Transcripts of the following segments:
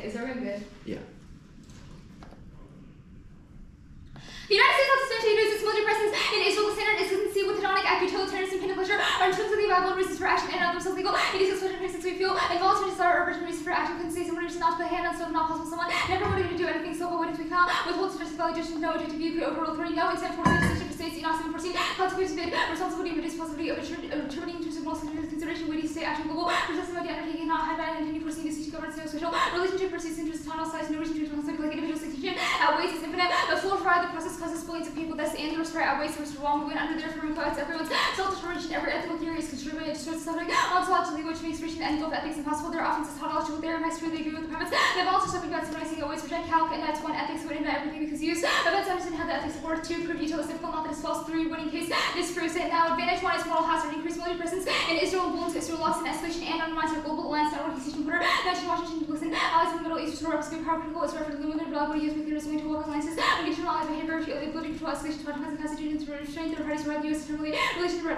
Is everyone good? Yeah. The United States has substantially used its military presence in Israel to standard its consistency with hedonic act, utilitarianism, and pleasure are in terms of the available reasons for action and of themselves legal. It is expression since we feel involuntary desire or urgent reason for action, consistency, and reason not to put a hand on stove, not possible someone, never wanting to do anything so avoidance we cannot, withhold suggestive value, judgment, no objective view, overrule authority, no intent for decision for states, not even foreseen, consequences of it, responsibility, reduced possibility of attributing to most consideration, weighty state action, global, responsibility, undertaking, not high value, intending foreseen, decision, governance, no social, relationship, perceived interest, tunnel size, no reason to conflict, like individual situation, outweighs is infinite, the flow fry, the process causes billions of people, that's the end, the right outweighs the wrong, when under their firm codes, everyone's self-determination, every ethical theory is construed by a distorted subject, ontologically, which makes reaching the end goal of ethics impossible. There are often tautological theorem, I truly agree with the premise. The balance of subject about summarizing always reject calc, and that's one ethics would invent everything because use events understand how the ethics of work. 2 prove utile is difficult, not that it's false. 3 winning case disproves it. Now advantage 1 is moral hazard, increased military presence in Israel and balloons, Israel locks in escalation and undermines our global alliance network decision order. 19 Washington to listen, allies in the Middle East restore upscale power critical is referred to limited reliability use nuclear going to work alliances, conditional allies behavior, the ability to control escalation, constitution to restrain third parties right the US internally, relation to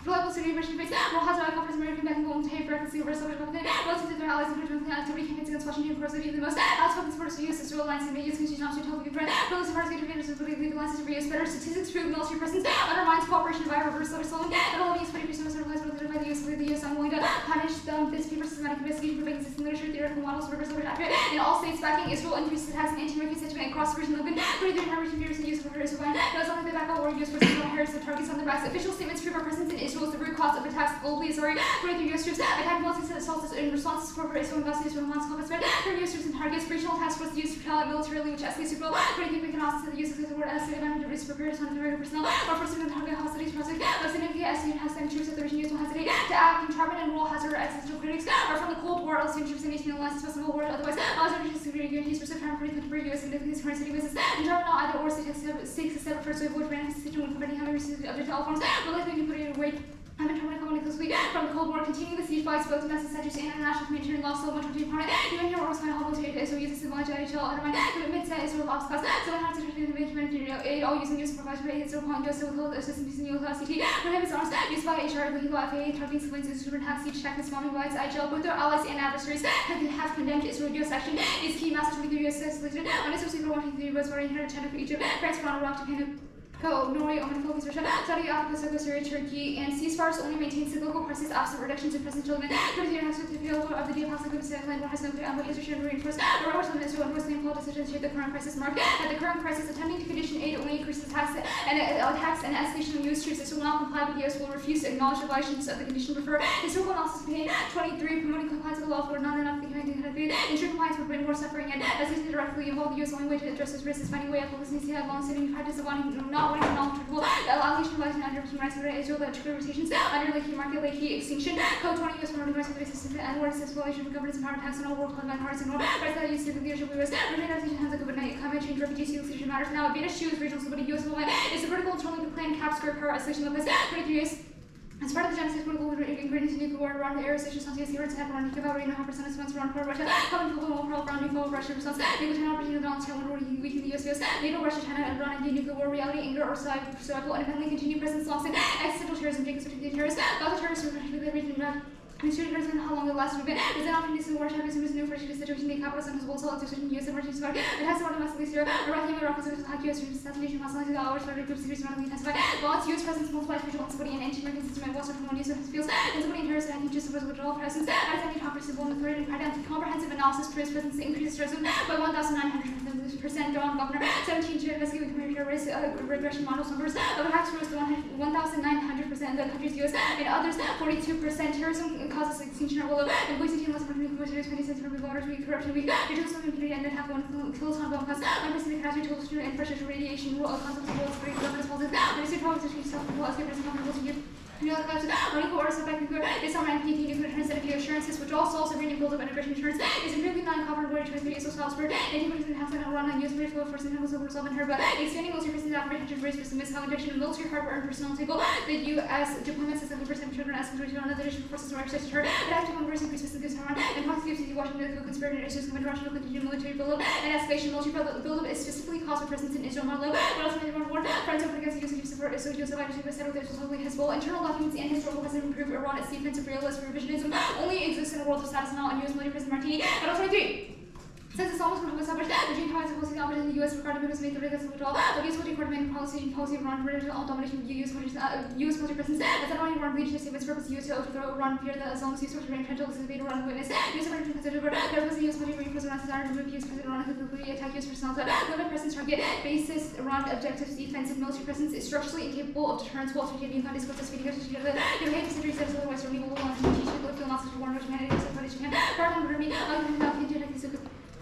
reliable city version face, moral hazard, conference, American back and home, tape, referencing over subject of relative to their allies and friends activity campaigns against Washington, porosity of the most outspoken supporters of US Israel alliance and the US constitution option topic of threat, relative parties get advantage of the legal alliances for US better statistics prove military presence undermines cooperation by reverse letter solving, and all of US 20% of certifies related by the US believe the US unwilling to punish them. This paper systematic investigation for existing literature, theoretical models, reverse letter accurate in all states backing Israel increases attacks and anti-American sentiment across the region living 33 region fears and use of Israel by as long as they back out war US forces on Harris the targets on their backs. Official statements prove our presence in Israel is the root cause of attacks globally. Sorry, 23 US troops attack multi-state assaults in response to corporate Israel investment Israel Hamas conflict spread. 30 US troops and targets regional task force used to retaliate militarily, which escalates Israel. 23 can also the use of the word escalate and risk prepared on American personnel or for certain target hostilities project. The significant estimate has been troops of the region used will hesitate to act. Entrapment and moral hazard or existential critics are from the Cold War. LCM troops and 18 alliance possible war. Otherwise, allies are just severe guarantees for September 2023 US significance current city basis. Entrapment not either or stakes a step first to avoid random situation when preventing having received object all forms. Related to put it away. I'm determined to closely from the Cold War, continuing the siege by both domestic statutes and international humanitarian law, so much of the opponent, even here, or final hostile to Israel uses symbolic IHL, undermine commitments that Israel lost class, so how to the humanitarian aid, all using use of provided by Israel, upon US withhold assistance in US CT, prohibits arms used by HR, legal FAA, targeting civilians, Israel attack, siege, checklists, bombing rights, IHL, both their allies and adversaries have condemned Israel US action. Is key master 23 US escalated on Israel's Super 123 was already inherited China for Egypt, France, Iran, Iraq, Japan, Norway, Oman, Philippines, Russia, Saudi Africa, South Syria, Turkey, and ceasefires only maintain cyclical crisis absent reductions in present children. Turkey has to feel of the deposit of the land has no clear but Israel should reinforce the Roberts and Israel and Western Paul decisions shape the current crisis mark. At the current crisis, attempting to condition aid only increases attacks and escalation of US troops. Israel will not comply with the US will refuse to acknowledge the violations of the condition preferred. Israel will also pay 23 promoting compliance with the law for not enough the commanding ensure compliance would bring more suffering and as they directly involve the US only way to address this risk is finding a way of listening to long-standing practice of not wanting to acknowledge the allegation of under human rights under Israel that trigger rotations under Leahy market Leahy extinction. Code 20 US Foreign Rights System and war violation of governance and power attacks on all world called hearts and war rights that use the leadership of US organization has a COVID-19 climate change refugee situation matters. Now advantage 2 is regional stability. US movement is a vertical internally planned cap skirt power escalation levels 23 US. As part of the genocide, political ingredients in nuclear war around the area stations, Santiago, Secret, attack around nuclear power, no percent of around core Russia, common global war around nuclear Russia response, nuclear China opportunity to China war weaken the US, NATO, Russia, China, and Iran, India, nuclear war, reality, anger, or survival, independently continue presence, loss, and existential terrorism, Jacobs, terrorists, Gaza terrorists, the region, Ministry of and how long it lasts movement is an opportunity to war terrorism is new for the situation the capital and as well as certain US emergency support. It has to domestically Syria, Iraq, Iraq, is attack US assassination, hostility, hours, for groups, series, randomly intensified. While its US presence multiplies regional instability and anti-American system and Western from US fields, instability and terrorism, and just supposed withdrawal presence, as anti-democracy, civil and authority, and comprehensive analysis proves presence increases terrorism by 1,900% drawn governor, 17 to investigate computer risk regression models numbers of attacks rose to 1,900% in the country's US and others 42%. Terrorism causes extinction of below and voicing team less opportunity for serious 20 cents for voters weak corruption weak digital social community and then have one kiloton bomb cost unprecedented catastrophe total student and pressure to radiation rule of concepts of world's great governance policies ministry problems to change self-control as governance comfortable to give unequal orders of back nuclear based on NPT nuclear transitive assurances, which also uranium buildup and aggression insurance is improving non-copper avoided transmitting so Salzburg, anti-American half and run on US British for force and handles over resolve in her, but expanding military presence operating race for some missile injection and military hardware and personnel table. The US deployments of 7% children as compared to another additional forces were exercised to her, but after Congress increased presence against Iran and proxy of Washington conspired and issues coming to Russia continued military buildup and escalation. Military buildup is specifically caused by presence in Israel, Marlow, but also in the war. Friends over against the US support so US allied to settle this was totally Hezbollah. Internal documents and historical has improved Iran its defensive realist revisionism only exists in a world of status now on US military president Martini. Title 23. almost going to establish the Jiang ties of policy operated in the U.S. regarding members made the regulars withdrawal of U.S. military coordinating policy of Iran related to all domination of U.S. military presence as not only Iran leads to its purpose U.S. to overthrow Iran fear that as long as U.S. to remain potential to invade Iran witness U.S. military considered there was the U.S. military reinforced Iran's desire to remove U.S. President Iran and completely attack U.S. personnel to limit presence target basis Iran objectives defensive military presence is structurally incapable of deterrence while targeting Iran is close to speeding up to the European century says otherwise or evil will want to teach people feel not such a war which humanity is supported to him. Far down Burma,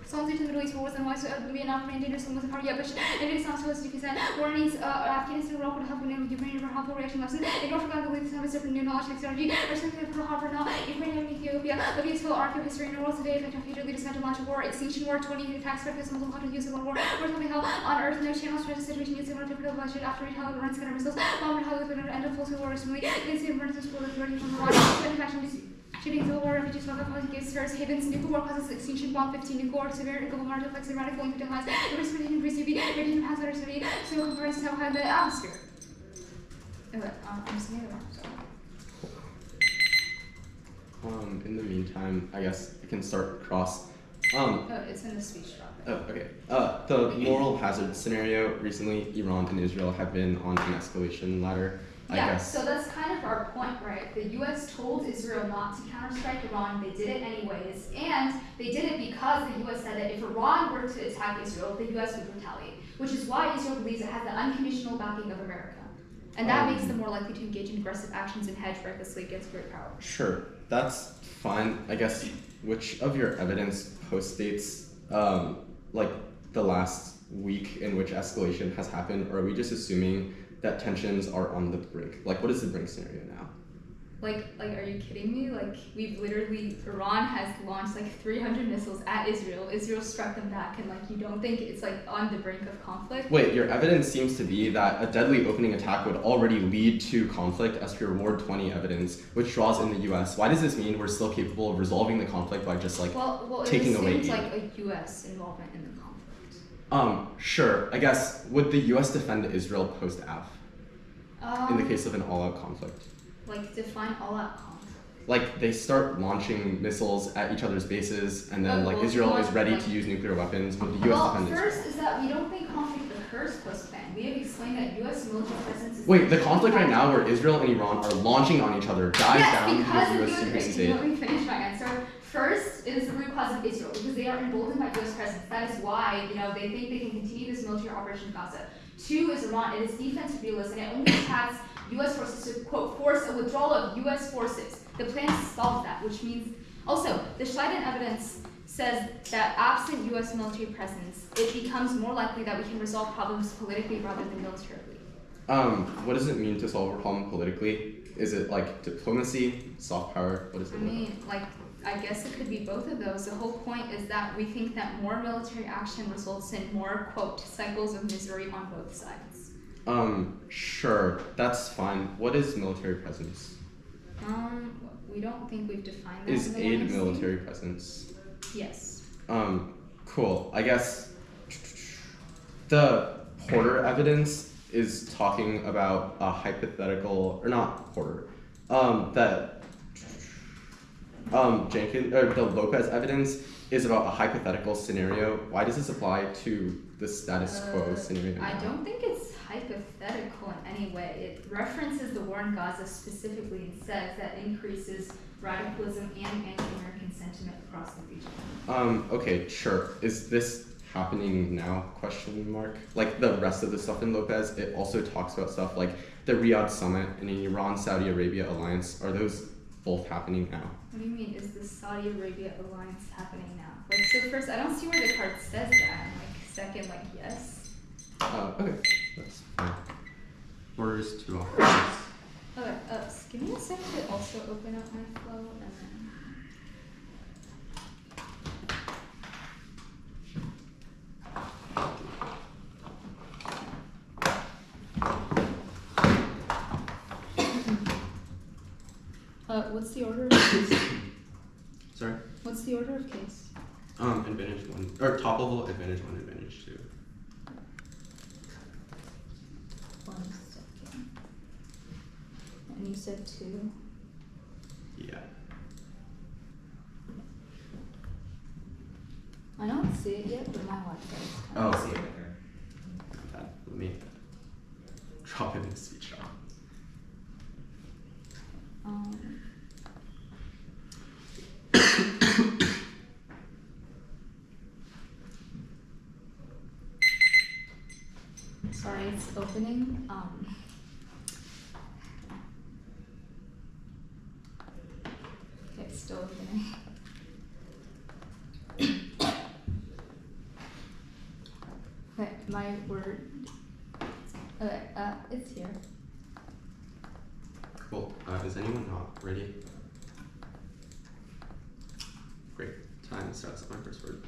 Songs into the Middle East wars and why Vietnam remained dangerous and wasn't power yet, but it is not supposed to be said. Warnings Afghanistan Iraq would help win Ukraine over harmful reaction lessons. They don't forget the beliefs of different new knowledge technology, or something for Harvard now, Ukraine and Ethiopia. Libya still argue history in the world today, effective future leaders had to launch a war, extinction war, 20 attacks, breakfast, Muslim countries use of war, wars will be held on earth, no channels, try to situation using one different budget after retaliate runs gunner missiles, bomb retaliate with an end of full civil war recently, against the emergency school authority from the water, manufacturing shooting civil war, refugees, welcome, policy gives terrorist havens, nuclear war causes extinction, bomb 15, nuclear war, severe global martyr, flex, erratic, falling victim lives, the risk of increased UV, radiation has under city, so compares to how high the atmosphere. Okay, I'm just gonna In the meantime, I guess I can start across. It's in the speech drop. Oh, okay. The moral hazard scenario, recently Iran and Israel have been on an escalation ladder. I guess. So that's kind of our point, right? The U.S. told Israel not to counterstrike Iran. They did it anyways, and they did it because the U.S. said that if Iran were to attack Israel, the U.S. would retaliate, which is why Israel believes it has the unconditional backing of America. And that makes them more likely to engage in aggressive actions and hedge recklessly against great power. Sure, that's fine. I guess which of your evidence postdates like the last week in which escalation has happened, or are we just assuming that tensions are on the brink? Like, what is the brink scenario now? Like, are you kidding me? Like, we've literally, Iran has launched like 300 missiles at Israel. Israel struck them back, and like, you don't think it's like on the brink of conflict? Wait, your evidence seems to be that a deadly opening attack would already lead to conflict as per your Ward 20 evidence, which draws in the U.S. Why does this mean we're still capable of resolving the conflict by just like taking away aid? Well, it assumes like a U.S. involvement in the conflict. Sure. I guess, would the U.S. defend Israel post-AF in the case of an all-out conflict? Like, define all-out conflict. Like, they start launching missiles at each other's bases, and then Israel is ready to use nuclear weapons. Would the U.S. defend Israel? First is that we don't think conflict occurs post-plan. We have explained that U.S. military presence is... Wait, the conflict right now where Israel and Iran are launching on each other dies down because U.S. Ukraine's aid. Let me finish my answer. First is the root cause of Israel, because they are emboldened by U.S. presence. That is why, they think they can continue this military operation in Gaza. Two is Iran. It is defense realist, and it only attacks U.S. forces to, quote, force a withdrawal of U.S. forces. The plan solves that, which means, also, the Schleiden evidence says that absent U.S. military presence, it becomes more likely that we can resolve problems politically rather than militarily. What does it mean to solve a problem politically? Is it like diplomacy, soft power? What is it? I guess it could be both of those. The whole point is that we think that more military action results in more, quote, cycles of misery on both sides. Sure, that's fine. What is military presence? We don't think we've defined that. Is aid military presence? Yes. Cool. I guess the Porter evidence is talking about a hypothetical, or not Porter, that Jenkins, or the Lopez evidence is about a hypothetical scenario. Why does this apply to the status quo scenario now? I don't think it's hypothetical in any way. It references the war in Gaza specifically and says that increases radicalism and anti-American sentiment across the region. Okay, sure. Is this happening now? Question mark. Like the rest of the stuff in Lopez, it also talks about stuff like the Riyadh summit and an Iran-Saudi Arabia alliance. Are those both happening now? What do you mean, is the Saudi Arabia alliance happening now? Like, so first, I don't see where the card says that. Second, yes. Okay, that's fine. Orders to offer. Okay, give me a second to also open up my flow and then. What's the order of case? Sorry? What's the order of case? Advantage 1, or top level, advantage 1, advantage 2. 1 second. And you said 2? Yeah. I don't see it yet, but my website is Oh, See it there. let me drop it in speech shop. Sorry, it's opening. Okay, it's still opening. Okay, my word. Okay, it's here. Cool. Is anyone not ready? Great. Time starts at my first word.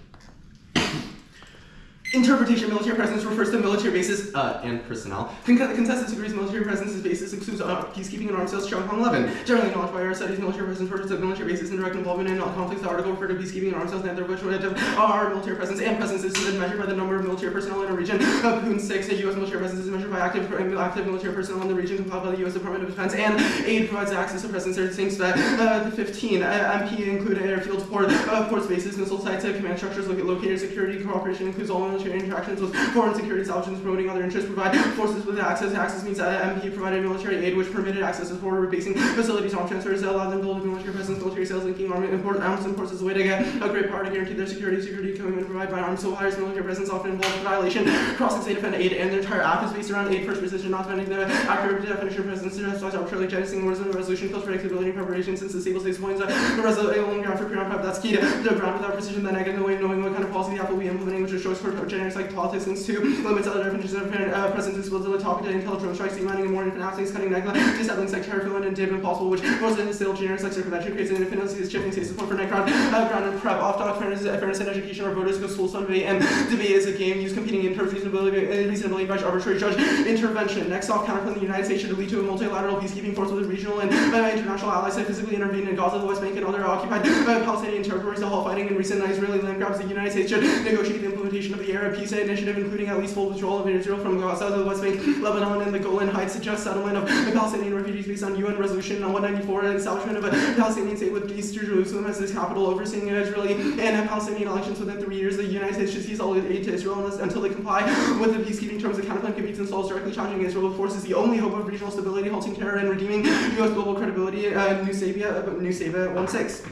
Interpretation: military presence refers to military bases and personnel. Consensus agrees military presence is basis includes peacekeeping and arms sales. Jiang 11. Generally acknowledged by our studies, military presence refers to military bases and direct involvement in conflicts. The article referred to peacekeeping and arms sales, neither of which are military presence, and presence is measured by the number of military personnel in a region. Poon 6, a U.S. military presence is measured by active military personnel in the region compiled by the U.S. Department of Defense, and aid provides access to presence. They're the same spec. 15. MP include airfield support, ports, bases, missile sites, command structures, located security. Cooperation includes all military interactions with foreign security establishments promoting other interests. Provide forces with access. Access means MP provided military aid which permitted access to forward basing facilities. Arm transfers allow them to build military presence. Military sales linking arms imports is a way to get a great power to guarantee their security. Security coming in provided by arms suppliers. Military presence often involves violation. Crossing state defend aid, and their entire app is based around aid first position, not defending the accurate definition of presence. Justifies arbitrarily jettisoning words in the resolution kills predictability and preparation since the stable states points the resolution ground for pre-prep. That's key to the ground without precision. Then negative way of knowing what kind of policy the app will be implementing, which shows for generics like politics. Links to limits other definitions of presence exposed to the topic that intel drone strikes, streamlining and more infinite absence, cutting neglect, disabling like terror filling and dip impossible, which most in the still generics like circumvention creates an infinity is shifting state support for Necron, ground and prep, off dog fairness and education, or voters go school debate, and debate is a game used competing interest reasonably by arbitrary judge. Intervention. Next off counterpoint, the United States should lead to a multilateral peacekeeping force with regional and international allies that physically intervene in Gaza, the West Bank, and other occupied Palestinian territories to halt fighting and recent Israeli land grabs. The United States should negotiate the implementation of the Arab Peace Initiative, including at least full withdrawal of Israel from Gaza to the West Bank, Lebanon, and the Golan Heights, just settlement of the Palestinian refugees based on UN Resolution 194, and establishment of a Palestinian state with East Jerusalem as its capital, overseeing Israeli and Palestinian elections within 3 years. The United States should cease all aid to Israel until they comply with the peacekeeping terms. The counterplan competes and stalls directly challenging Israel with force is the only hope of regional stability, halting terror, and redeeming U.S. global credibility. New Sabia 16.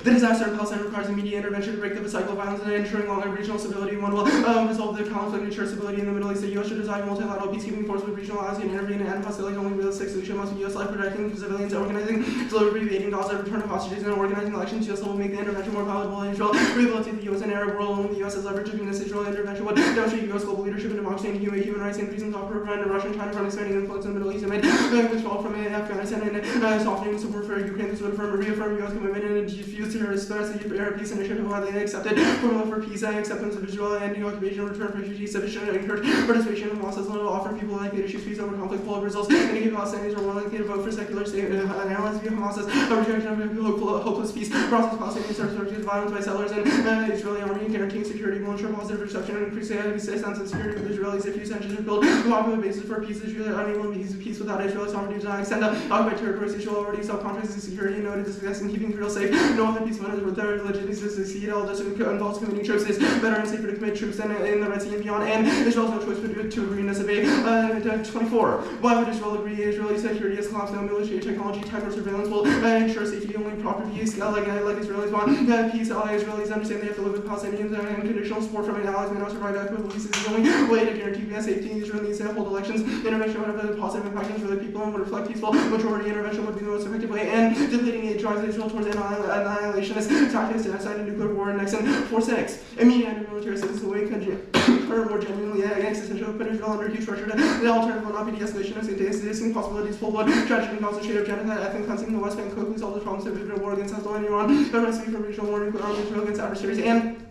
The disaster in Palestine requires immediate intervention to break the cycle of violence and ensuring long-term regional stability. One will resolve the conflict and ensure stability in the Middle East. The U.S. should design multilateral peacekeeping force with regional allies and intervene and end hostilities. Only realistic solution must be U.S. life protecting civilians, organizing delivery, evading Gaza, return of hostages, and organizing elections. U.S. will make the intervention more palatable in Israel. Rehabilitate the U.S. and Arab world. Only the U.S. has leverage against Israel. Intervention would demonstrate U.S. global leadership in democracy and human rights, and reasons offer prevent Russia and China from expanding influence in the Middle East and withdrawal from Afghanistan and softening support for Ukraine. This would reaffirm U.S. commitment and defuse terrorist threats. The Arab Peace Initiative widely accepted formula for peace and acceptance of Israel and the occupation and return of refugees sufficient to encourage participation in the process and to offer people likely to choose peace over conflict. Poll results indicate Palestinians are more likely to vote for secular state analyzed via Hamas as a rejection of hopeless peace process. Palestinians are subject to violence by settlers and Israeli army, and guaranteeing security will ensure positive reception and increase the sense of security with Israelis. If you tensions are built a popular basis for peace, Israel are unable to peace without Israeli sovereignty. To extend occupied territories, Israel already self-contracts and security and noted discussing keeping Israel safe. No other peace plans with their legitimacy to succeed. All this involves committing troops is better and safer to commit troops in the Red Sea and beyond, and Israel has no choice but to agree and disobey. 24. Why would Israel agree? Israeli security has collapsed. No military technology, tech, or surveillance will ensure safety. Only proper peace, like Israelis want. Peace, Israelis understand they have to live with Palestinians, and conditional support from allies may not survive. Equitable peace is the only way to guarantee peace safety. Israel needs to hold elections. Intervention would have a positive impact on Israeli people and would reflect peaceful majority. Intervention would be the most effective way, and depleting it drives Israel towards annihilationist tactics to incite a nuclear war. Next, and 4-6. Immediate anti-military assistance will make or more genuinely existential, put Israel under huge pressure. The alternative will not be de-escalation of existing possibilities, full blood, tragedy, concentrated genocide, ethnic cleansing, the West Bank, quickly solve the problems of a war against Hezbollah and Iran, the recipe for regional war, nuclear arms, Israel against adversaries, and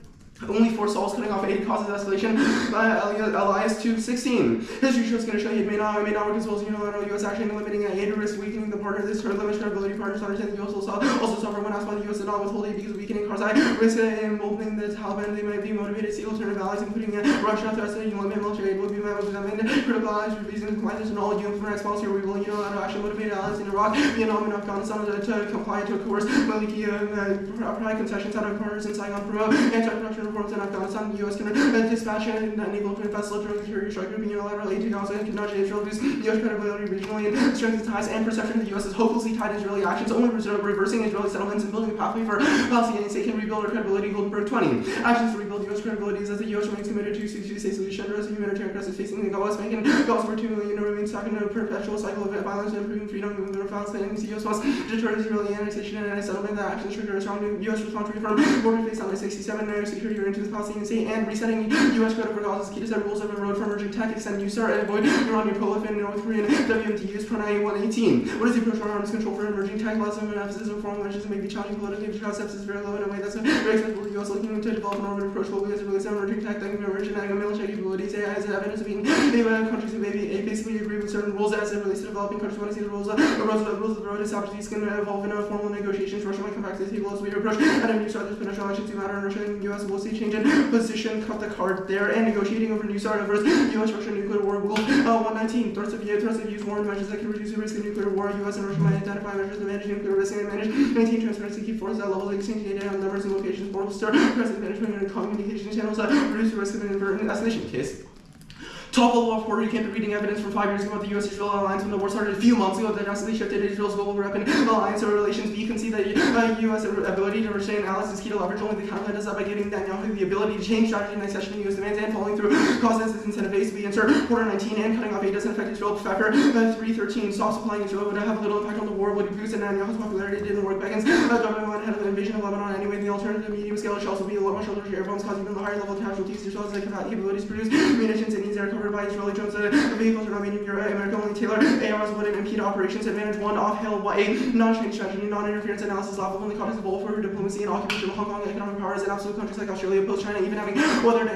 only 4 Sauls cutting off aid causes escalation. Elias 2:16. History shows going to show you it may not work as well as unilateral U.S. action in limiting aid risk, weakening the partner. This limits credibility. Partners understand the U.S. will also suffer when asked by the U.S. to not withhold aid because of weakening Karzai risk emboldening the Taliban. They might be motivated to seek alternative allies, including Russia. Threats to limit military aid will be met with them and critical allies for reasons compliance and all human rights policy. We will unilateral action motivate allies in Iraq, Vietnam, and Afghanistan to comply to coerce Maliki concessions out of partners in Saigon, promote anti-corruption reforms in Afghanistan, the U.S. can dispatch and enable to invest military security strike group unilateral aid to Gaza and nudge Israel boost U.S. credibility regionally and strengthen ties and perception of the U.S. as hopelessly tied to Israeli actions, only reversing Israeli settlements and building a pathway for Palestinian state can rebuild our credibility. Goldenberg 20. Actions to rebuild U.S. credibility is that the U.S. remains committed to two-state solution as the humanitarian crisis facing the West Bank and Gaza for 2 million remains stuck in a perpetual cycle of violence and improving freedom moving the Palestinians. The U.S. must deter Israeli annexation and settlement. The actions trigger a strong U.S. response to reaffirm border face on the 67 security into the Palestinian state and resetting U.S. credit for Gaza's key to set rules of the road for emerging tech, extend USAR, and avoid Iranian proliferation North Korean WMD use per 118. What is the approach on arms control for emerging tech? Lots of emphasis on foreign measures that may be challenging politically, but steps is very low in a way that's very acceptable to the U.S. looking to develop an normative approach globally as it relates to emerging tech, that can emerge and military capabilities. AI as evidence of being countries who basically agree with certain rules as it relates to developing countries. Want to see the rules of the road established can evolve in a formal negotiations. Russia might come back to the table as we approach and a new start. There's potential actions to matter in Russia and the U.S. will see change in position, cut the card there, and negotiating over new start over U.S.-Russia nuclear war. 119. Threats of use war measures that can reduce the risk of nuclear war. U.S. and Russia might identify measures to manage nuclear risk and maintain transparency, keep forces at levels, exchange data on numbers and locations, bolster present management and communication channels that reduce the risk of an inadvertent escalation case. Top level of Puerto Rican reading evidence from 5 years ago about the U.S.-Israel alliance when the war started a few months ago that drastically shifted Israel's global weapon alliance or relations. You can see that U.S. ability to restrain allies is key to leverage. Only the counterpart does that by giving Netanyahu the ability to change strategy and accession to U.S. demands and following through causes its incentive base. We insert quarter 19 and cutting off aid doesn't affect Israel. Factor 313. Stop supplying Israel would have little impact on the war. Would boost Netanyahu's popularity. It didn't work back against government went ahead of the invasion of Lebanon anyway. The alternative medium scale shells will be a lot much older air bombs cause even the higher level casualties. Israel has the capabilities to produce munitions and needs that are covered by Israeli drones. The vehicles are not made in America, only Taylor. ARs would impede operations. Advantage 1, off-hill, a non-change strategy, non-interference analysis, level in the context of all for diplomacy and occupation of Hong Kong economic powers and absolute countries like Australia oppose China, even having whether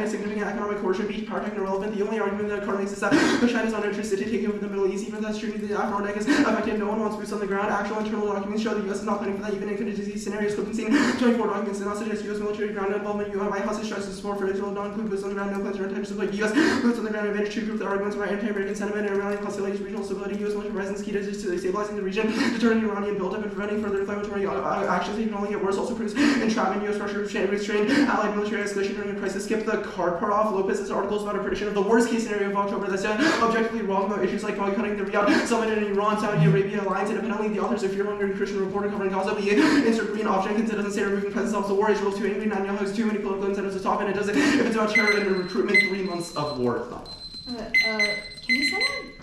significant economic coercion be power tech irrelevant. The only argument that Carter makes is that China is not interested to take over the Middle East, even if that's true. The Afghan deck is effective. No one wants boots on the ground. Actual internal documents show the U.S. is not planning for that, even in contingency scenarios. Could be seen 24 documents do not suggest U.S. military ground involvement. White House stresses support for Israel, non-include boots on the ground, no plans or intentions to put U.S. boots on the ground. Advantage 2 group the arguments about anti-American sentiment and Iranian hostilities, regional stability, U.S. military presence key to stabilizing the region, deterring Iranian buildup and preventing further inflammatory actions that can only get worse. Also produce entrapment, U.S. Russia restrained allied military escalation during a crisis. Skip the card part off. Lopez's articles about a prediction of the worst case scenario of October that's objectively wrong about issues like boycotting the Riyadh summit in Iran, Saudi Arabia alliance. Independently, the authors of fear-mongering Christian reporter covering Gaza be insert green option considers say removing presence of the war. Israel's too angry. Netanyahu has too many political incentives to stop, and it doesn't. If it's about terror and recruitment, 3 months of war is not. Can you send it?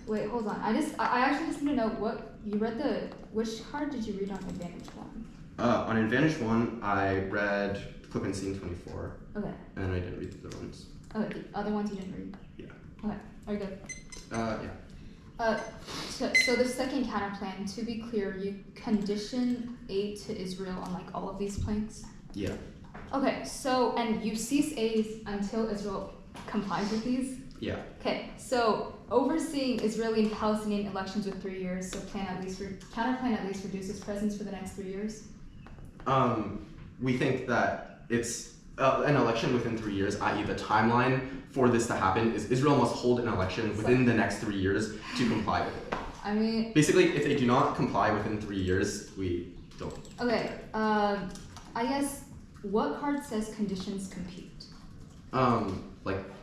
Wait, hold on. I actually just need to know what you read which card did you read on Advantage 1? On Advantage 1, I read Clip and Scene 24. Okay. And I didn't read the other ones. Okay, the other ones you didn't read? Yeah. Okay, are you good? Yeah. So the second counter plan, to be clear, you condition aid to Israel on like all of these planks? Yeah. Okay, so, and you cease aid until Israel complies with these? Yeah. Okay, so overseeing Israeli and Palestinian elections with 3 years, so counter plan at least reduces presence for the next 3 years? We think that it's an election within 3 years, i.e. the timeline for this to happen is Israel must hold an election within the next 3 years to comply with it. I mean... Basically, if they do not comply within 3 years, we don't. Okay, I guess, what card says conditions compete?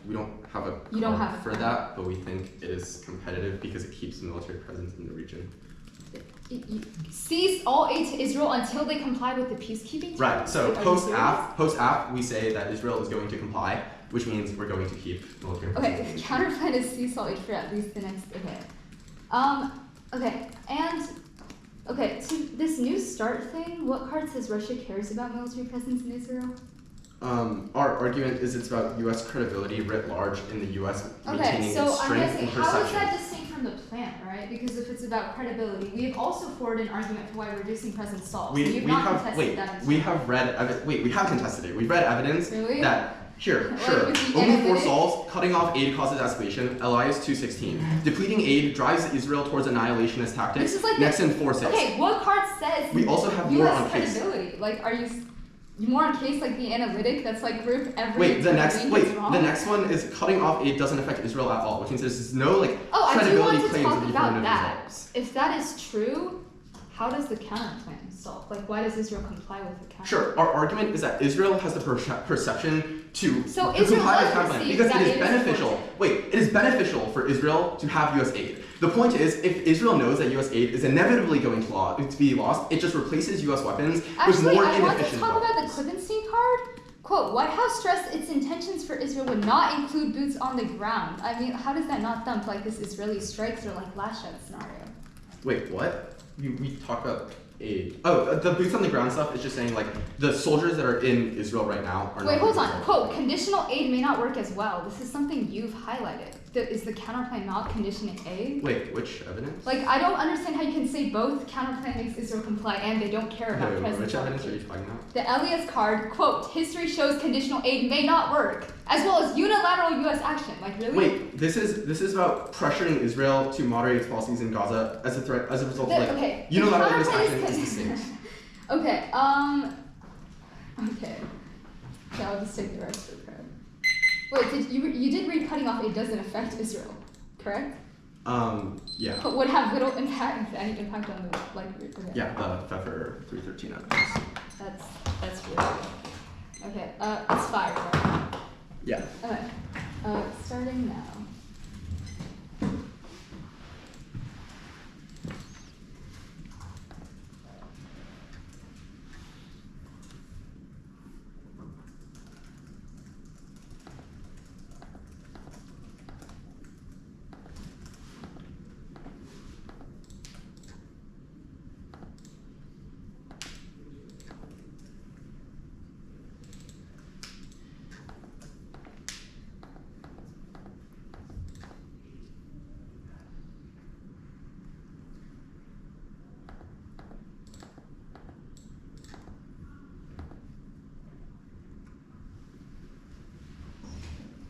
We don't have a card for that, but we think it is competitive because it keeps military presence in the region. Cease all aid to Israel until they comply with the peacekeeping terms? Right, so post-AF, we say that Israel is going to comply, which means we're going to keep military presence. Okay, the counter plan is cease all aid for at least the next, okay, to this new start thing, what card says Russia cares about military presence in Israel? Our argument is it's about U.S. credibility writ large in the U.S. maintaining its strength I'm guessing, and perception. how is that distinct from the plan, right? Because if it's about credibility, we have also forwarded an argument for why reducing presence solves. We have contested it. We've read evidence that sure. Only 4 solves. Cutting off aid causes escalation. Elias 2:16. Depleting aid drives Israel towards annihilationist tactics. This is like next in 4:6. Okay, what card says? We also have US more on case. Credibility. Like, are you more on case like the analytic that's like group every? The next one is cutting off aid doesn't affect Israel at all, which means there's no credibility claims I do want to talk about that. results. If that is true, how does the counterplan solve? Like, why does Israel comply with the counterplan? Sure. Our argument is that Israel has the perception to So to Israel comply with does the counterplan perceive because that it it is is beneficial. important. Wait, it is beneficial for Israel to have U.S. aid. The point is, if Israel knows that U.S. aid is inevitably going to be lost, it just replaces U.S. weapons with Actually, more I want to inefficient talk about the weapons. Klippenstein card. Quote, White House stressed its intentions for Israel would not include boots on the ground. I mean, how does that not thump like this Israeli strikes or like lash out scenario? Wait, what? We talked about aid. Oh, the boots on the ground stuff is just saying like the soldiers that are in Israel right now are not. Wait, hold in on. Israel. Quote, conditional aid may not work as well. This is something you've highlighted. Is the counterplan not conditioning aid? Wait, which evidence? Like, I don't understand how you can say both counterplan makes Israel comply and they don't care about Wait, presence. which evidence are you talking about? The Elias card, quote, history shows conditional aid may not work, as well as unilateral U.S. action. Like, really? Wait, this is about pressuring Israel to moderate its policies in Gaza as a threat as a result of like Okay. unilateral U.S. The action counterplan is is distinct. Okay, okay. Okay, I'll just take the rest for credit. Wait, you did read cutting off aid doesn't affect Israel, correct? Yeah. But would have little impact, if any impact on the, like, okay. Yeah, the Pfeffer 313 evidence. That's really good. Okay, it's 5, right? Yeah. Okay, starting now.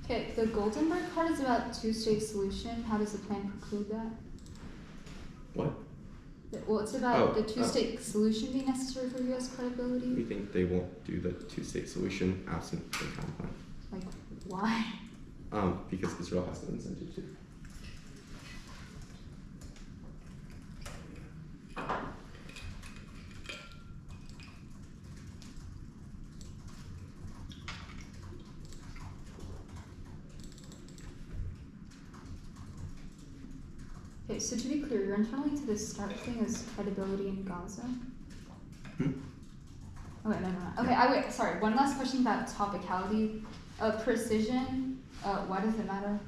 Okay, the Goldenberg card is about two-state solution. How does the plan preclude that? What? Well, it's about Oh, the two-state solution being necessary for U.S. credibility. We think they won't do the two-state solution absent the counterplan. Like, why? Because Israel has no incentive to. Okay, so to be clear, your internally to this start thing is credibility in Gaza. Hmm? Okay, never mind. Okay, wait. Sorry. One last question about topicality. Precision. Why does it matter?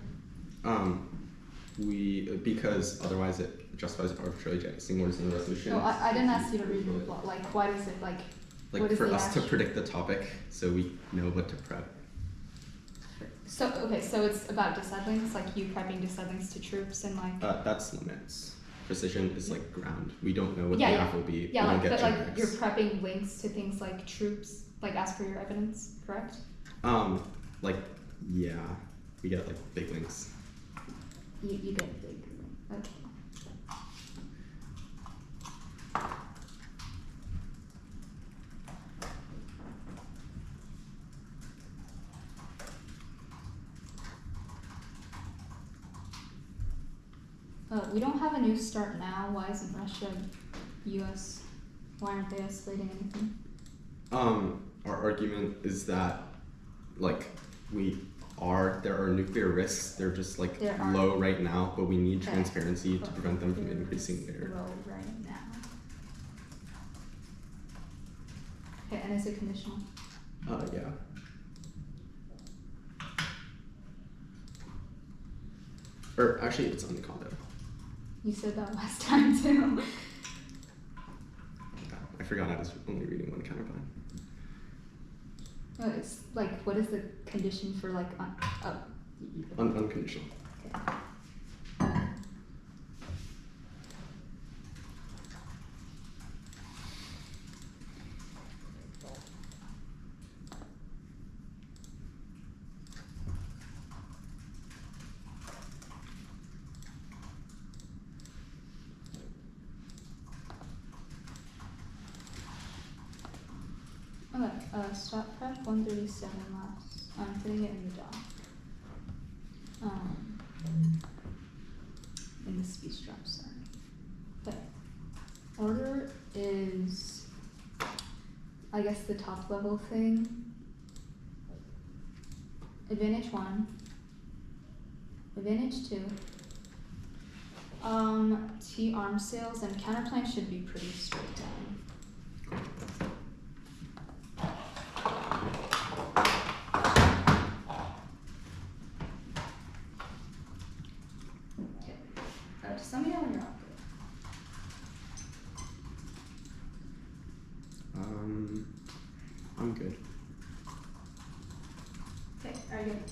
Because otherwise it justifies arbitrarily jettisoning orders in the resolution. No, I didn't ask you to read the law. Like, why does it like? Like what is for the us to action? predict the topic, so we know what to prep. So okay, so it's about dissettlings, like you prepping dissettlings to troops and like. That's limits. Precision is like ground. We don't know what Yeah, the yeah. app will be. Yeah, we like don't but get like you're generics. prepping links to things like troops, like as per your evidence, correct? Like yeah, we get like big links. You get big. Okay. We don't have a new start now. Why isn't Russia, U.S. Why aren't they escalating anything? Our argument is that like there are nuclear risks. They're just like There are. low right now, but we need Okay. transparency to prevent them from increasing later. Low right now. Okay, and is it conditional? Yeah. Or actually, it's on the condo. You said that last time too. I forgot I was only reading one counterplan. No, it's like, what is the condition for like, Unconditional. okay. Okay, stop prep 137 laps. I'm putting it in the doc. In the speech drop, sorry. Okay. Order is, I guess, the top level thing. Advantage 1. Advantage 2. T arms sales and counterplan should be pretty straight down. Okay. Just let me know when you're all good. I'm good. Okay, are you good?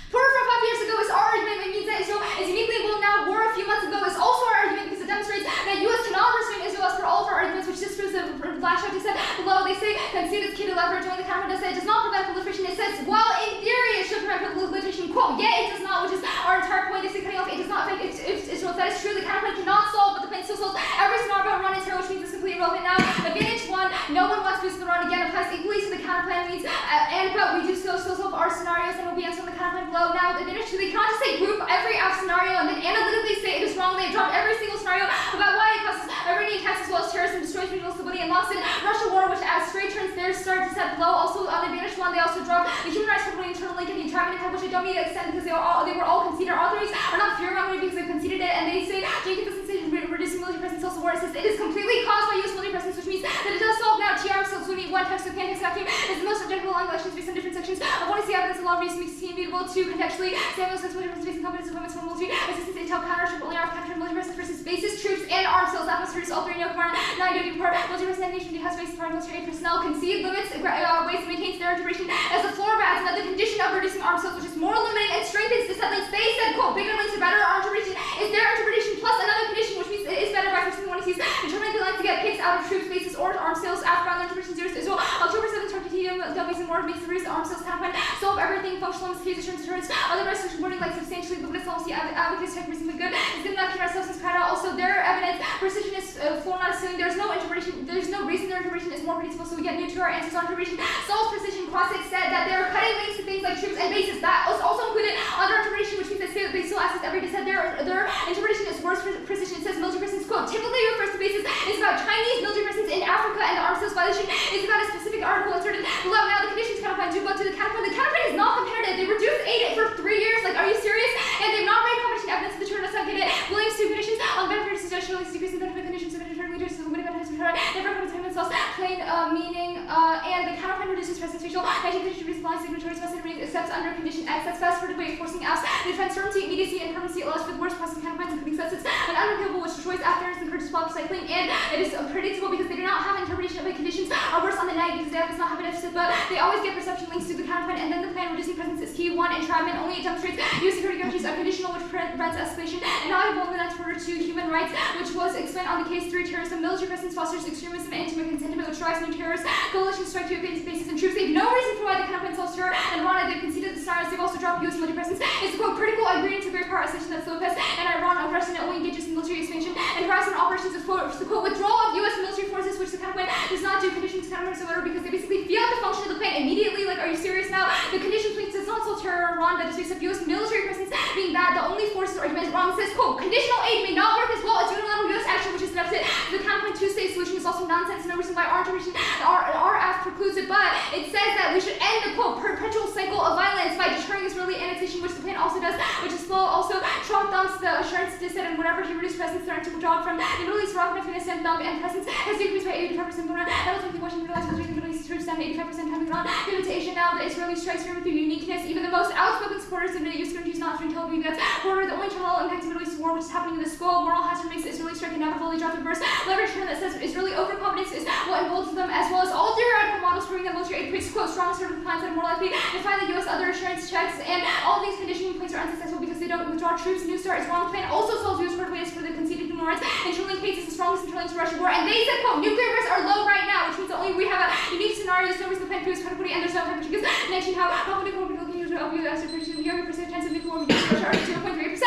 From 5 years ago is our argument. It means that Israel is uniquely will now. War a few months ago is also our argument because it demonstrates that U.S. cannot restrain Israel as per all of our arguments, which disproves the flash out. They said below. They say concede its key to lever join the counter. Does say it does not prevent proliferation. It says well in theory it should prevent proliferation. Quote yet it does not, which is our entire point. They say cutting off it does not affect Israel. That is true. The counterpoint cannot solve, but the plan still solves every scenario around Israel, which means it's completely irrelevant now. Advantage 1. No one wants to boost the run again. Applies equally to the counterplan means and but we do still solve our scenarios and will be answered on the counterplan below. Now advantage 2. They cannot just say group every F scenario and then analytically say it is wrong. They dropped every single scenario about why it causes Iranian attacks as well as terrorists and destroys regional stability and lost in Russia war, which as straight turns there start to set below. Also on advantage 1, they also dropped the human rights company internal link and the entrapment attack, which I don't need to extend because they were all conceded. Our authorities are not fear-mongering because they conceded it, and they say Jiang consistency reducing military presence also war. It says it is completely caused by U.S. military presence, which means that it does solve now. TR so we need one text of pan text vacuum is the most objective along elections based on different sections. I want to see evidence of law reviews makes it immutable to contextually Samuel says military presence based on competence appointments from military assistance intel countership only armed counter military presence versus bases troops and armed cells atmospheres all 3 no command 9 duty part military presence nation has based foreign military personnel concede limits ways maintains their duration as the floor adds another condition of reducing armed cells, which is more limiting and strengthens the set links. They said quote bigger links are better. Our interpretation is their interpretation plus another condition, which means it is better by fixing the one he sees determining the length to get pigs out of troops bases or armed cells after on the interpretation 0 as well. October 7th Tartitium W's and more makes the reduce armed cells counterpoint solve everything functional mistakes assurance deterrents other restriction wording like substantially luminous policy advocates tech reasonably good is good enough to our substance crowd out. Also their evidence precision is floor not assuming there's no interpretation, there's no reason their interpretation is more predictable, so we get new to our answers on interpretation. Solves precision. Quasic said that they're cutting links to things like troops and bases. That was also included under interpretation, which means that they still access every said their interpretation is worse precision. It says military presence quote typically refers to bases. It's about Chinese military presence in Africa, and the arms sales violation is about a specific article inserted below. Now the conditions counterpoint do go to the counterpoint. The counterpoint is not competitive. They reduced aid for 3 years. Like, are you serious? And they've not made competition evidence of the turn. That's not get it. Williams two conditions on the benefit suggestion release decrease in benefit conditions of internal leaders so the limited benefits return never comes to themselves plain meaning and the counterpoint reduces presence facial 19 condition reduces blind signatories must remain except under condition X. That's fast for the way forcing apps. The defense certainty, immediacy, and permanency allows for the worst possible counterpoints including success and unrepeatable, which destroys after and encourages block cycling, and it is predictable because they do not have interpretation of the conditions are worse on the night because they does not have an deficit, but they always get perception links to the counterpoint, and then the plan reducing presence is key. 1 entrapment only it demonstrates U.S. security guarantees are conditional, which prevents escalation and valuable in the next order. 2 human rights, which was explained on the case. 3 terrorism military presence fosters extremism and anti-American sentiment, which drives new terrorists coalitions strike to against bases and troops. They have no reason for why the counterpoint solves terror and Iran. They've conceded the scenarios. They've also dropped U.S. military presence. It's quote critical agreement to great power escalation that's Lopez and Iran aggression that only engages in military expansion and harassment operations is quote withdrawal of U.S. military forces, which the counterpoint does not do. Conditions counterpoint order because they basically fiat the function of the plan immediately. Like, are you serious now? The condition please does not solve terror or Iran that is based of U.S. military presence being bad. The only forces argument is wrong. It says quote conditional aid may not work as well as unilateral U.S. action, which is the deficit. The counterpoint 2-state solution is also nonsense. No reason why our interpretation RF precludes it, but it says that we should end the quote perpetual cycle of violence by deterring Israeli annexation, which the plan also does, which is slow. Also, Trump dumps the assurance dissent and whenever he reduced presence threatened to withdraw from the Middle East, Iraq, Afghanistan, dump and presence has decreased by 85%. That was when Washington realized military in the Middle East troops down 85% time gone. Given to Asia now, the Israeli strikes fear with their uniqueness. Even the most outspoken supporters of the U.S. countries not during Tel Aviv that's border the only terminal impact of the Middle East war, which is happening in the skull. Moral hazard makes the Israeli strike inevitable. They drop the verse leverage term that says Israeli overconfidence is what emboldens them, as well as all theoretical models proving that military aid creates quote strong assertive plans that are more likely to find the U.S. other assurance checks, and all these conditioning plans are unsuccessful because they don't withdraw troops. New Start is wrong plan also solves U.S. ways for the conceded human rights. Interlink case is the strongest interlink to Russian war, and they said quote nuclear risks are low right now, which means that only we have a unique scenario. There's no reason the plan proves credibility, and there's no temperature because mentioned how nuclear war looking to help you as a prediction of the percent chance of nuclear war against Russia are 0.3%.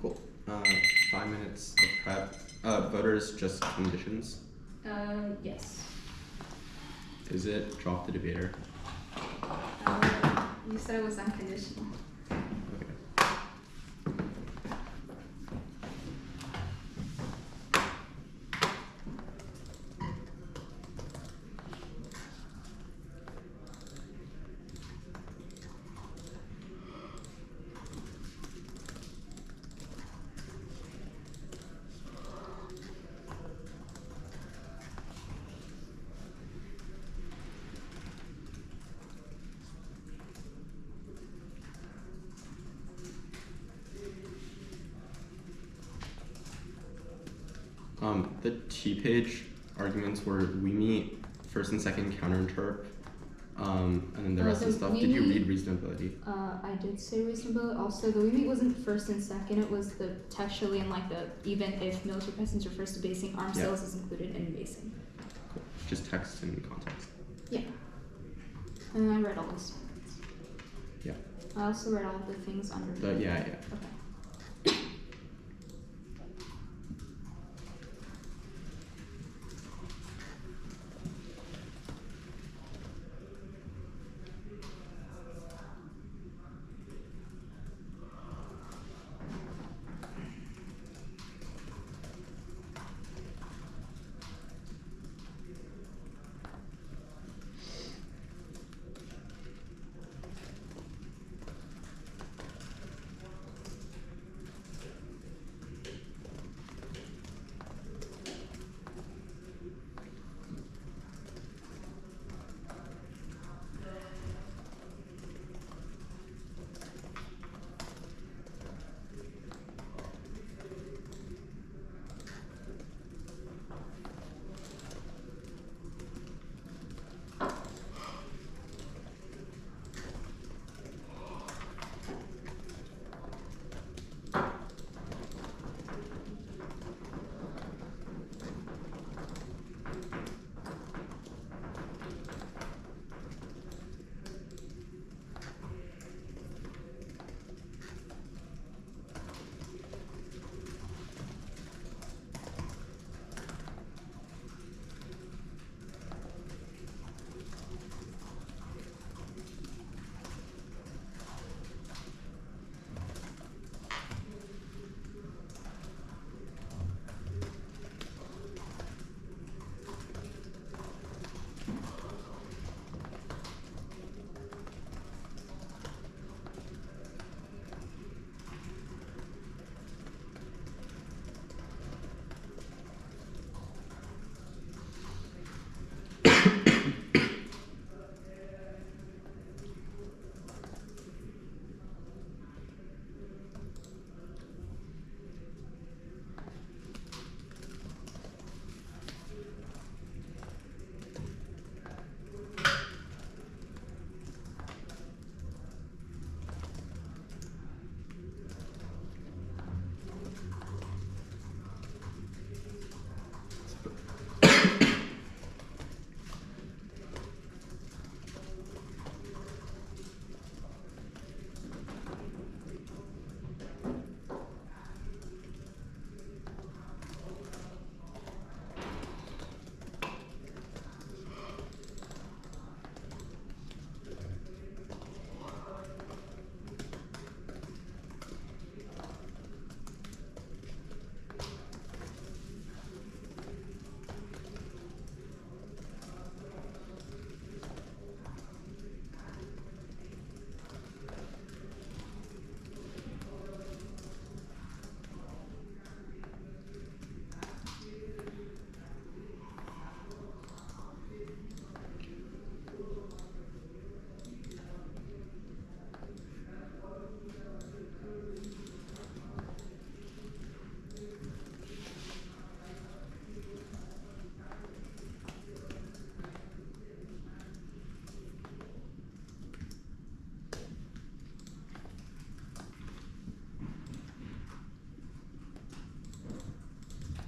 Cool. 5 minutes of prep. Voters just conditions. Yes. Is it drop the debater? You said it was unconditional. Okay. The T-page arguments were we meet first and second counterinterp, and then the rest of the stuff. Did you read reasonability? I did say reasonability. Also, the we meet wasn't first and second. It was the textually and like the even if military presence refers to basing, armed sales is included in basing. Cool. Just text and context. Yeah. And I read all those statements. Yeah. I also read all of the things under. Yeah. Okay.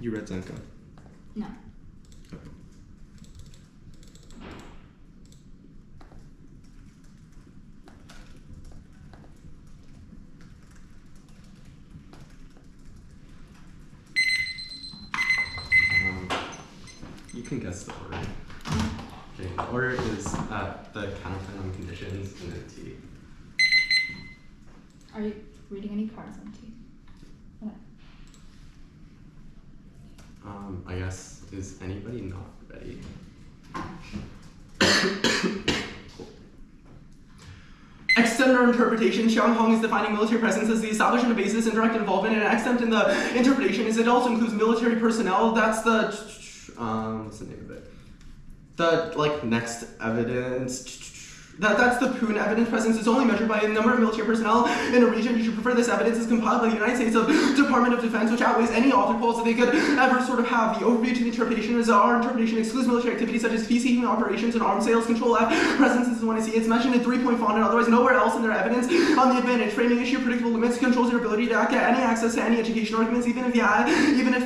You read Zenka? No. Okay. You can guess the order. Okay, the order is the counterclaim conditions and then T. Are you reading any cards on T? Okay. I guess, is anybody not ready? Cool. Extent or interpretation. Jiang is defining military presence as the establishment of bases, indirect involvement, and extent in the interpretation is it also includes military personnel. That's the What's the name of it? The next evidence. That's the Poon evidence presence. It's only measured by a number of military personnel in a region. You should prefer this evidence is compiled by the United States Department of Defense, which outweighs any author polls that they could ever sort of have. The overview to the interpretation is our interpretation excludes military activities such as peacekeeping operations and arms sales. Control F presence is the one I see. It's mentioned in 3-point font and otherwise nowhere else in their evidence. On the advantage, framing issue, predictable limits, controls your ability to get any access to any education arguments, even if the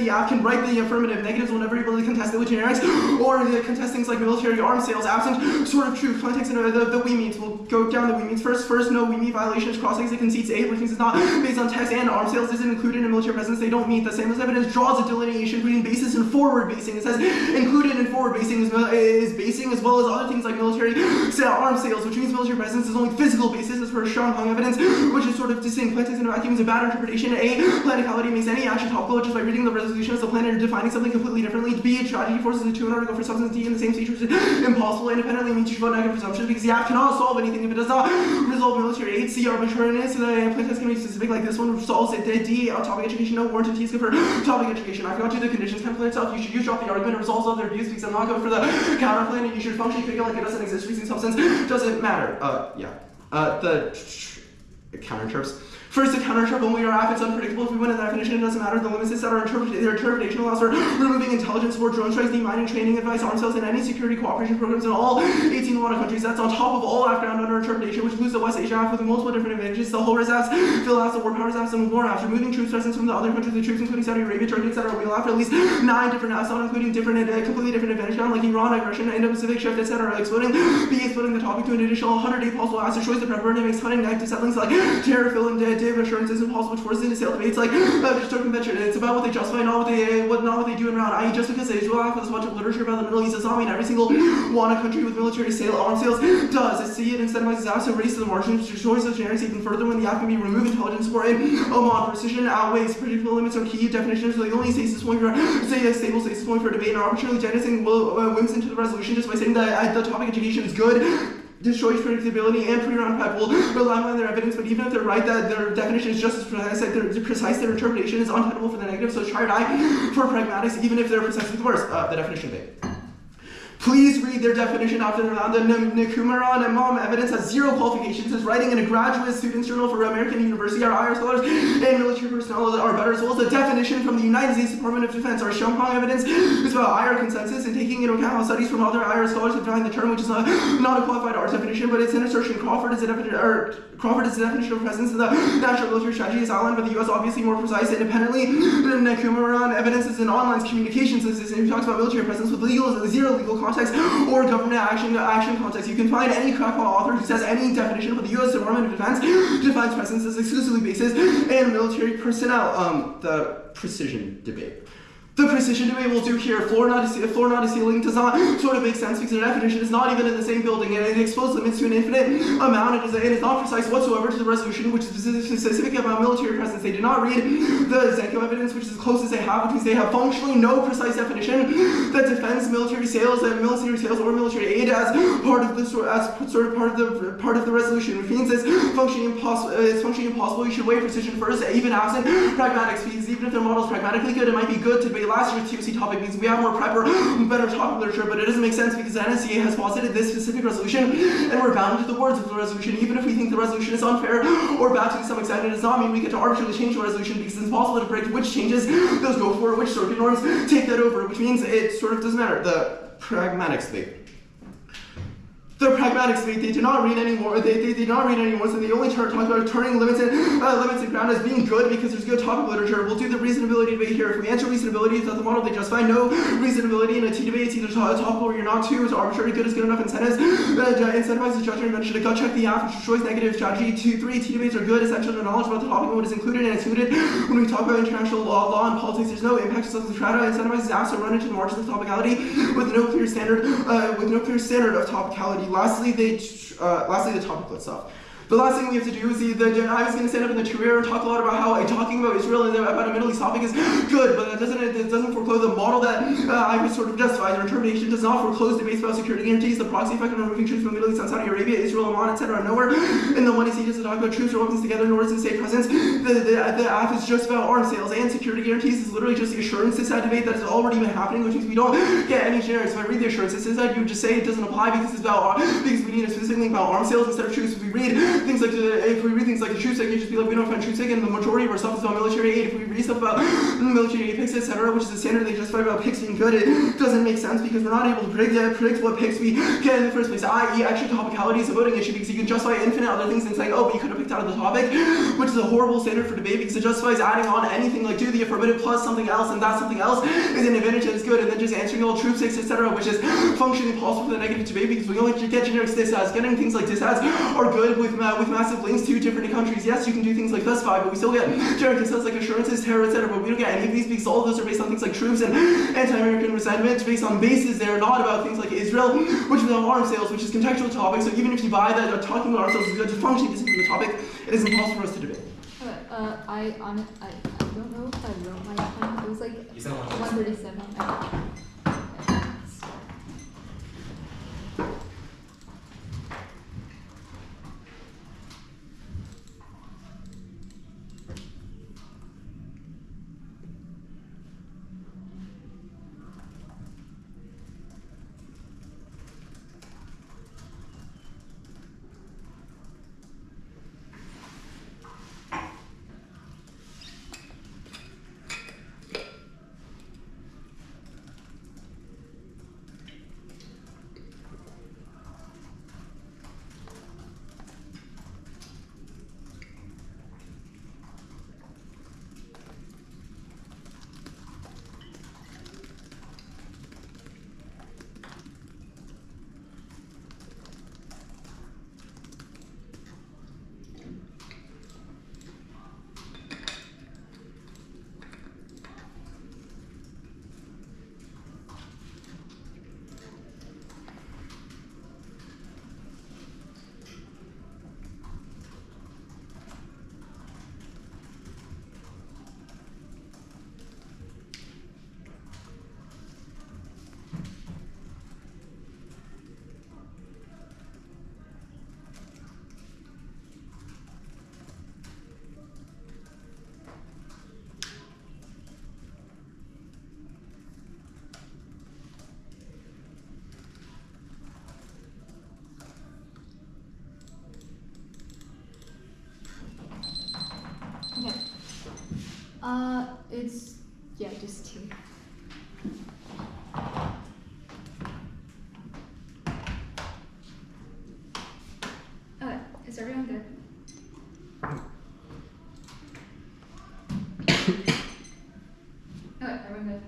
app can write the affirmative. Negatives will never be able to contest it with generics or the contest things like military arms sales. Absent sort of truth. Context and the we means. We'll go down the we means first. First, no we mean violations. Cross-exit conceits A, which means it's not based on text, and arms sales isn't included in military presence. They don't meet. The same as evidence draws a delineation between basis and forward basing. It says included in forward basing is basing as well as other things like military arms sales, which means military presence is only physical basis as per Sean Hong evidence, which is sort of distinct. Context in a vacuum is a bad interpretation. A, Topicality makes any action topical just by reading the resolution as a plan and defining something completely differently. B, strategy forces a 2 in order to go for substance D in the same stage, which is impossible. Independently means you should vote negative presumption because the app cannot solve anything if it does not resolve military aid. C, arbitrariness. So the playtest can be specific like this one, which solves it. D, topic education. No warranted T is good for topic education. I forgot to do the conditions template itself. You should use drop the argument. It resolves all their views because I'm not going for the counter plan, and you should function figure like it doesn't exist. Using substance doesn't matter. The counter chirps. First, the counter chirp only are if it's unpredictable. If we win a definition, it doesn't matter. The limits is that their interpretation allows for removing intelligence support, drone strikes, demining, training, advice, arms sales, and any security cooperation programs in all 18 WADA countries. That's on top of all background under interpretation, which includes the West Asia app with multiple different advantages. The whole reserves, fill apps, the war powers apps, and more apps. Removing troops presence from the other countries, the troops including Saudi Arabia, Turkey, etc. We'll have at least 9 different apps, not including completely different advantages, like Iran, aggression, Indo-Pacific shift, etc. Exploding. B, exploding the topic to an additional 108 possible apps. Destroys the prepper and it makes hunting negative settlings like terror, fill, and Dave assurances and which forces into sale debates like just convention. It's about what they justify, not what they do in round. I.e., just because the Israel app has a bunch of literature about the Middle East does not mean every single WADA country with military arms sales does. It see it incentivizes apps to race to the margins, destroys those generics even further when the app can be removed intelligence support in Oman. Precision outweighs predictable limits or key definitions. So the only stasis point for stable stasis point for debate and arbitrarily jettisoning whims into the resolution just by saying that the topic education is good. Destroys predictability and pre-round prep will rely on their evidence, but even if they're right that their definition is just as precise, their interpretation is untenable for the negative, so try or die for pragmatics, even if they're precisely the worst. The definition thing. Please read their definition after the round. The Nikumaran and Mom evidence has 0 qualifications. As writing in a graduate student's journal for American University, our IR scholars and military personnel are better, as well as the definition from the United States Department of Defense. Our Xiongpang evidence is about IR consensus and taking into account how studies from other IR scholars have defined the term, which is not a qualified art definition, but it's an assertion. Crawford is the definition of presence in the national military strategy is outlined by the U.S. obviously more precise independently. The Nikumaran evidence is an online communications system. It talks about military presence with zero legal context or government action context. You can find any crackpot author who says any definition, but the U.S. Department of Defense defines presence as exclusively bases and military personnel. The precision debate. The precision debate we'll do here, floor not a ceiling, does not sort of make sense because the definition is not even in the same building and it exposes limits to an infinite amount. It is not precise whatsoever to the resolution, which is specific about military presence. They did not read the Zenko evidence, which is as close as they have, which means they have functionally no precise definition that defends military sales or military aid as part of the resolution, which means it's functionally impossible. You should weigh precision first, even absent pragmatics, because even if their model is pragmatically good, it might be good to debate last year's TOC topic because we have more prep or better topic literature, but it doesn't make sense because the NSCA has posited this specific resolution and we're bound to the words of the resolution. Even if we think the resolution is unfair or bad to some extent, it does not mean we get to arbitrarily change the resolution because it's impossible to predict which changes those go for, which circuit norms take that over, which means it sort of doesn't matter. The pragmatics debate. The pragmatics debate, they do not read anymore. They did not read anymore, so they only talk about turning limits and ground as being good because there's good topic literature. We'll do the reasonability debate here. If we answer reasonability, it's not the model they justify. No reasonability in a T debate. It's either topical or you're not too. It's arbitrary. Good is good enough incentives. Incentivizes judgment invention to gut check the app, which destroys negative strategy. 2, 3 T debates are good. Essential to knowledge about the topic and what is included and excluded. When we talk about international law and politics, there's no impact to substance strata. Incentivizes apps to run into the margins of topicality with no clear standard of topicality. Lastly, the topical stuff. The last thing we have to do is I was going to stand up in the career and talk a lot about how talking about Israel and about a Middle East topic is good, but it doesn't foreclose the model that I was sort of justified. Our interpretation does not foreclose debates about security guarantees, the proxy effect of removing troops from the Middle East and Saudi Arabia, Israel, Oman, etc. Nowhere in the 1AC does it talk about troops or weapons together, nor does it say presence. The app is just about arms sales, and security guarantees is literally just the assurances debate that has already been happening, which means we don't get any generics. If I read the assurances, you would just say it doesn't apply because it's about because we need a specific thing about arms sales instead of troops. If we read things like the troops, you just be like, we don't find troops and the majority of our stuff is about military aid. If we read stuff about military aid picks, etc., which is a standard they justify about picks being good, it doesn't make sense because we're not able to predict what picks we get in the first place. I.e., actually, topicality is a voting issue because you can justify infinite other things and say, oh, but you could have picked out of the topic, which is a horrible standard for debate because it justifies adding on anything like do the affirmative plus something else, and that something else is an advantage that is good, and then just answering all troops, etc., which is functionally possible for the negative debate because we only get generic disads. Getting things like disads are good with massive links to different countries. Yes, you can do things like specify, but we still get generic disads like assurances, terror, etc., but we don't get any of these because all of those are based on things like troops and anti-American resentment based on bases. They are not about things like Israel, which is about arms sales, which is contextual topic. So even if you buy that talking about arms sales is good to functionally distinct from the topic, it is impossible for us to debate. Okay, I don't know if I wrote my time. It was like 1:37. It's just two. Okay, is everyone good? Okay, everyone good.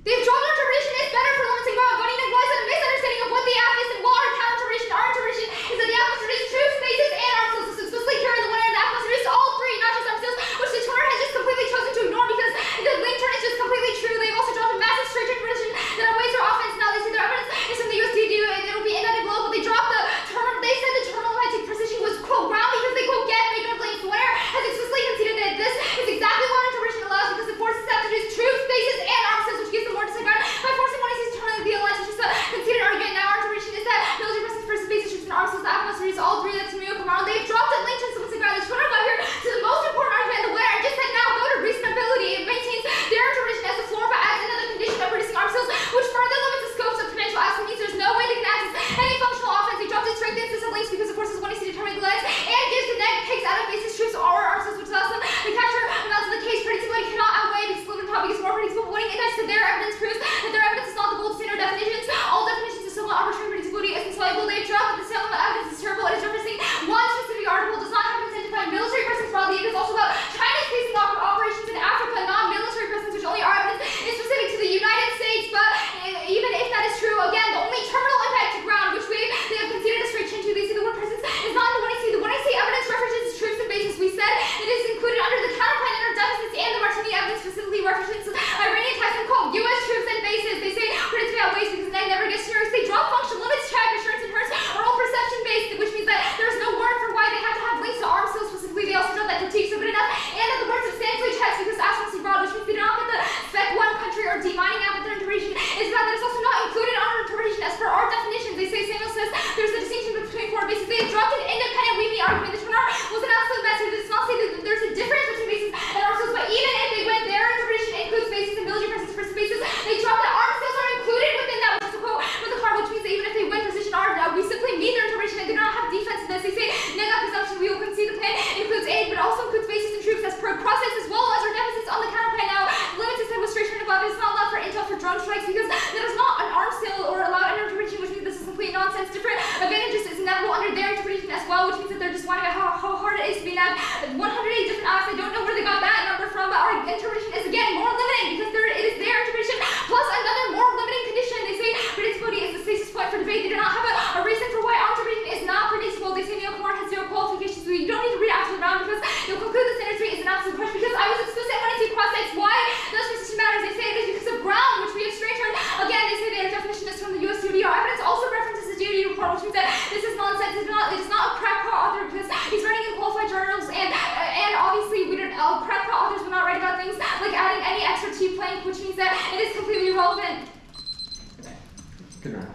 They've drawn our interpretation is better for limiting about voting implies a misunderstanding of what the app is and what our counter-interpretation. Our interpretation is that the app must reduce true spaces and arm sales. This explicitly carry the winner, and the app must reduce all three, not just arm sales, which the tuner has just completely chosen to ignore because the link turn is just completely true. They've also drawn a massive straight interpretation that our ways are offense. Now they say their evidence is from the USDD and it'll be indicted below, but they dropped the irrelevant. Good night.